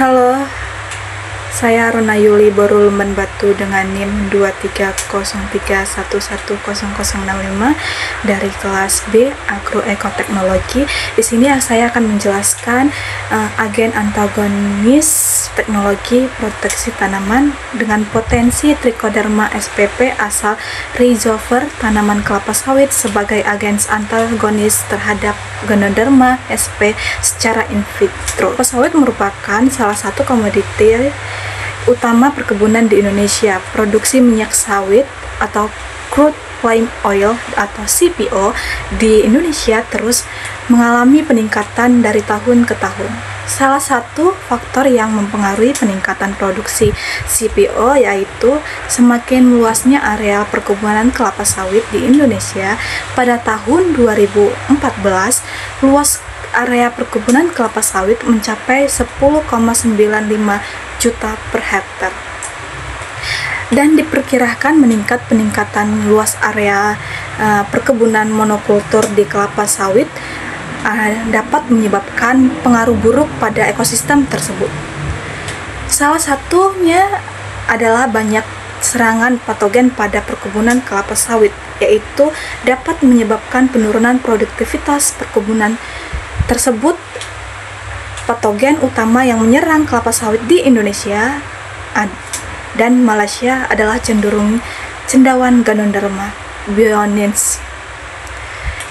Halo, saya Rona Yuli Borul Batu dengan NIM 23031100065 dari kelas B Agroekoteknologi. Di sini saya akan menjelaskan agen antagonis teknologi proteksi tanaman dengan potensi Trichoderma spp asal Rhizosphere tanaman kelapa sawit sebagai agen antagonis terhadap Ganoderma sp secara in vitro. Kelapa sawit merupakan salah satu komoditi utama perkebunan di Indonesia. Produksi minyak sawit atau crude palm oil atau CPO di Indonesia terus mengalami peningkatan dari tahun ke tahun. Salah satu faktor yang mempengaruhi peningkatan produksi CPO yaitu semakin luasnya area perkebunan kelapa sawit di Indonesia. Pada tahun 2014, luas area perkebunan kelapa sawit mencapai 10,95 juta per hektar, dan diperkirakan peningkatan luas area perkebunan monokultur di kelapa sawit dapat menyebabkan pengaruh buruk pada ekosistem tersebut. Salah satunya adalah banyak serangan patogen pada perkebunan kelapa sawit, yaitu dapat menyebabkan penurunan produktivitas perkebunan tersebut. Patogen utama yang menyerang kelapa sawit di Indonesia dan Malaysia adalah cendawan Ganoderma boninensis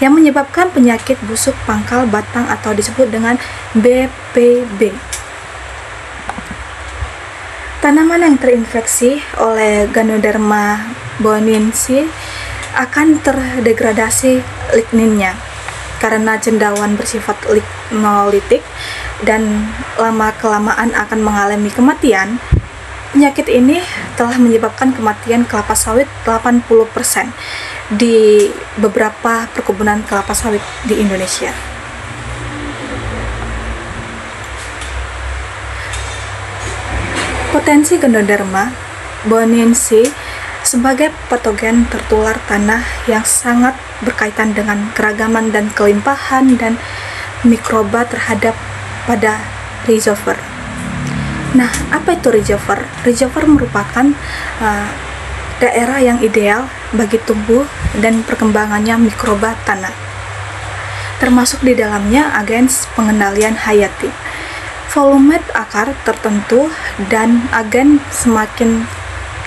yang menyebabkan penyakit busuk pangkal batang atau disebut dengan BPB. Tanaman yang terinfeksi oleh Ganoderma boninensis akan terdegradasi ligninnya karena cendawan bersifat lignolitik dan lama-kelamaan akan mengalami kematian. Penyakit ini telah menyebabkan kematian kelapa sawit 80% di beberapa perkebunan kelapa sawit di Indonesia. Potensi Ganoderma boninensis sebagai patogen tertular tanah yang sangat berkaitan dengan keragaman dan kelimpahan dan mikroba terhadap pada Rhizosphere. Nah, apa itu Rhizosphere? Rhizosphere merupakan daerah yang ideal bagi tumbuh dan perkembangannya mikroba tanah, termasuk di dalamnya agens pengendalian hayati, volume akar tertentu, dan agen semakin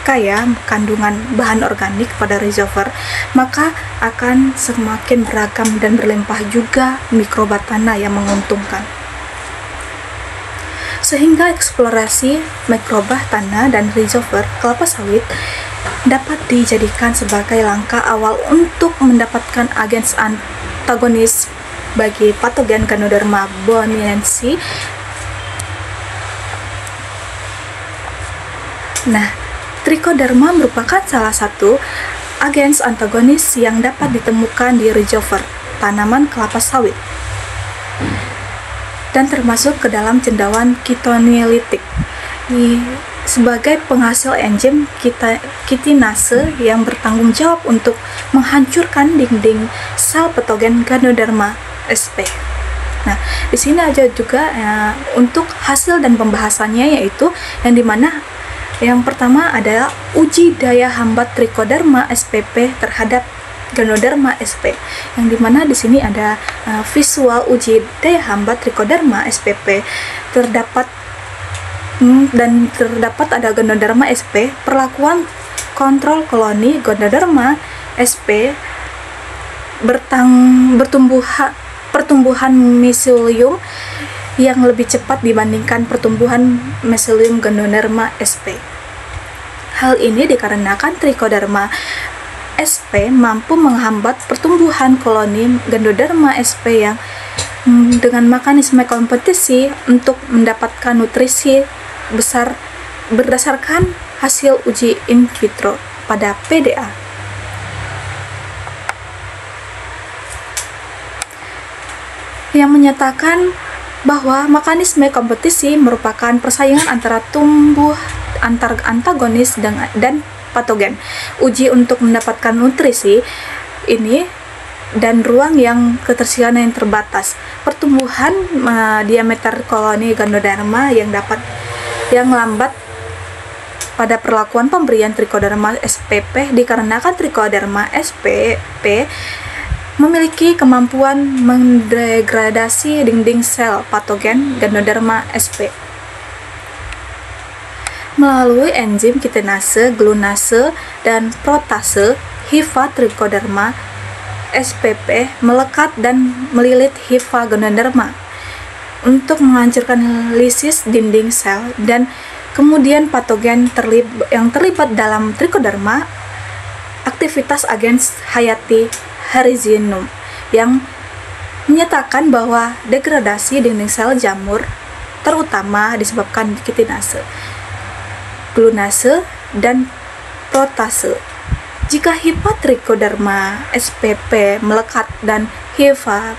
kaya kandungan bahan organik pada Rhizosphere, maka akan semakin beragam dan berlimpah juga mikroba tanah yang menguntungkan. Sehingga eksplorasi mikroba tanah dan Rhizosphere kelapa sawit dapat dijadikan sebagai langkah awal untuk mendapatkan agens antagonis bagi patogen Ganoderma boninensis. Nah, Trichoderma merupakan salah satu agens antagonis yang dapat ditemukan di Rhizosphere tanaman kelapa sawit dan termasuk ke dalam cendawan kitinolitik sebagai penghasil enzim kitinase yang bertanggung jawab untuk menghancurkan dinding sel patogen Ganoderma sp. Nah, di sini ada juga untuk hasil dan pembahasannya, yaitu yang dimana yang pertama adalah uji daya hambat Trichoderma spp terhadap Ganoderma sp, yang dimana di sini ada visual uji daya hambat Trichoderma spp terdapat ada Ganoderma sp, perlakuan kontrol koloni Ganoderma sp pertumbuhan miselium yang lebih cepat dibandingkan pertumbuhan miselium Ganoderma sp. Hal ini dikarenakan Trichoderma sp mampu menghambat pertumbuhan koloni Ganoderma sp yang dengan mekanisme kompetisi untuk mendapatkan nutrisi besar berdasarkan hasil uji in vitro pada PDA. Yang menyatakan bahwa mekanisme kompetisi merupakan persaingan antara antagonis dan patogen. Uji untuk mendapatkan nutrisi ini dan ruang yang ketersediaan yang terbatas. Pertumbuhan diameter koloni Ganoderma yang dapat yang lambat pada perlakuan pemberian Trichoderma spp dikarenakan Trichoderma spp memiliki kemampuan mendegradasi dinding sel patogen Ganoderma sp melalui enzim kitinase, glunase, dan protase. Hifa Trichoderma spp melekat dan melilit hifa Ganoderma untuk menghancurkan lisis dinding sel, dan kemudian patogen yang terlibat dalam Trichoderma, aktivitas agen hayati Harizinum yang menyatakan bahwa degradasi dinding sel jamur terutama disebabkan kitinase, glunase, dan protase. Jika hifa Trichoderma spp melekat dan hifa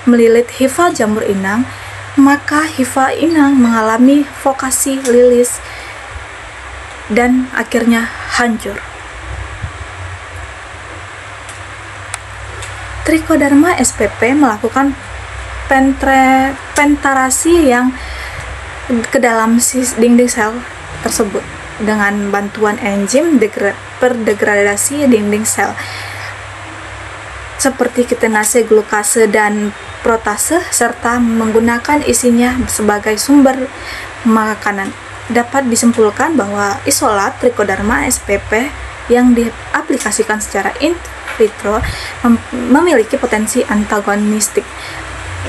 melilit hifa jamur inang, maka hifa inang mengalami vokasi lilis dan akhirnya hancur. Trichoderma spp melakukan penetrasi yang ke dalam dinding sel tersebut dengan bantuan enzim perdegradasi dinding sel seperti kitinase, glukase, dan protase, serta menggunakan isinya sebagai sumber makanan. Dapat disimpulkan bahwa isolat Trichoderma spp yang diaplikasikan secara in vitro memiliki potensi antagonistik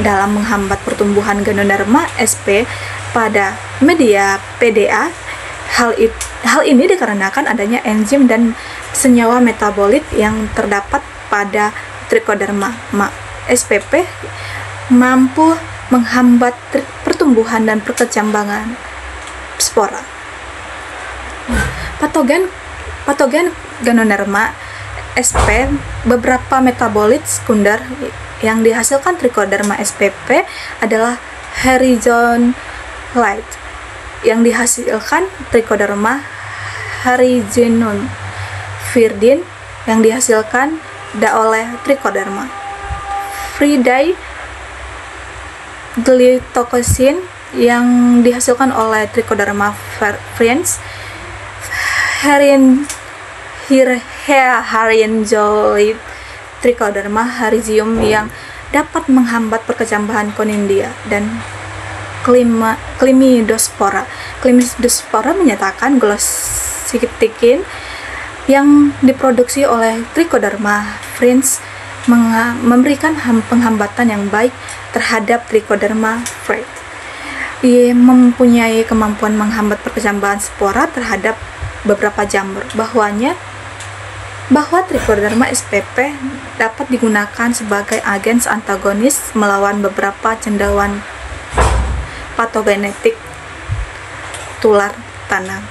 dalam menghambat pertumbuhan Ganoderma sp pada media PDA. Hal ini dikarenakan adanya enzim dan senyawa metabolit yang terdapat pada Trichoderma spp mampu menghambat pertumbuhan dan perkecambangan spora. Patogen Ganoderma sp, beberapa metabolit sekunder yang dihasilkan Trichoderma spp adalah horizontite yang dihasilkan Trichoderma Harizinum, viridin yang dihasilkan oleh Trichoderma, Friday glitokosin yang dihasilkan oleh Trichoderma friends, Harizontite Trichoderma Harizium yang dapat menghambat perkecambahan Conidia, dan Climidospora. Climidospora menyatakan glossitikin yang diproduksi oleh Trichoderma friends memberikan penghambatan yang baik terhadap Trichoderma fruit. Ia mempunyai kemampuan menghambat perkecambahan spora terhadap beberapa jamur. Bahwa Trichoderma spp dapat digunakan sebagai agen antagonis melawan beberapa cendawan patogenetik tular tanam.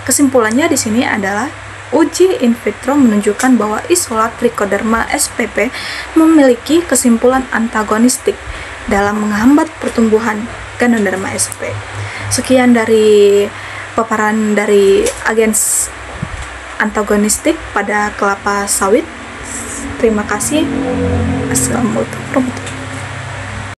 Kesimpulannya di sini adalah uji in vitro menunjukkan bahwa isolat Trichoderma spp memiliki kesimpulan antagonistik dalam menghambat pertumbuhan Ganoderma sp. Sekian dari paparan dari agen antagonistik pada kelapa sawit. Terima kasih. Assalamualaikum warahmatullahi wabarakatuh.